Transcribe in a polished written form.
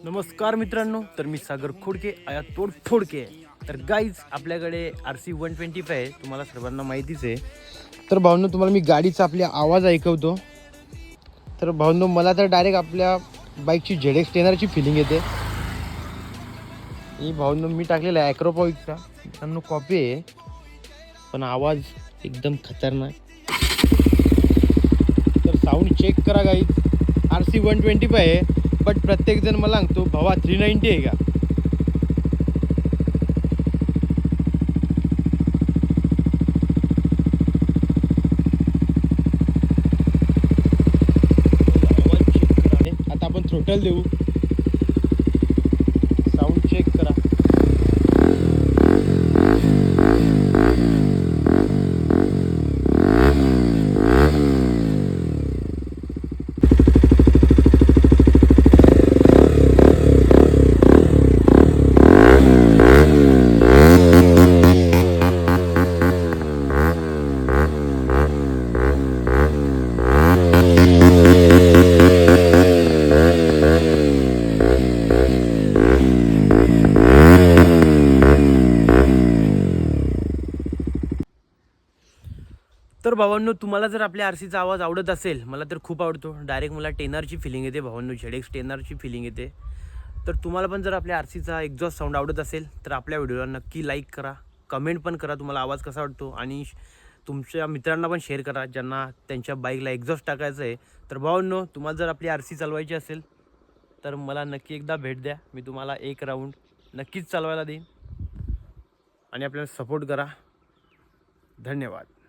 नमस्कार मित्रांनो, तर मी सागर खोडके आया तोडफोडके. तर गाईज आपल्याकडे RC 125 आहे, तुम्हाला सर्वांना माहितीच आहे. तर भाऊंनो तुम्हाला मी गाडीचा आपल्या आवाज ऐकवतो. तर भाऊंनो मला तर डायरेक्ट आपल्या बाईकची ZX टेनरची फिलिंग येते. ही भाऊंनो मी टाकलेला आहे ॲक्रोपॉविकचा, मित्रांनो कॉपी आहे पण आवाज एकदम खतरनाक. तर साऊंड चेक करा गाईज. RC 125 आहे बट प्रत्येकजण मला सांगतो भावा 390 आहे का. आता आपण थ्रोटल देऊ, साऊंड चेक करा. तर भावांनो तुम्हाला जर आपल्या RCचा आवाज आवडत असेल, मला तर खूप आवडतो. डायरेक्ट मला टेनरची फिलिंग येते भावांनो, ZX टेनरची फिलिंग येते. तर तुम्हाला पण जर आपल्या RCचा एक्झॉस्ट साऊंड आवडत असेल तर आपल्या व्हिडिओला नक्की लाईक करा, कमेंट पण करा तुम्हाला आवाज कसा वाटतो, आणि तुमच्या मित्रांना पण शेअर करा ज्यांना त्यांच्या बाईकला एक्झॉस्ट टाकायचं आहे. तर भावांनो तुम्हाला जर आपली RC चालवायची असेल तर मला नक्की एकदा भेट द्या, मी तुम्हाला एक राऊंड नक्कीच चालवायला देईन आणि आपल्याला सपोर्ट करा. धन्यवाद.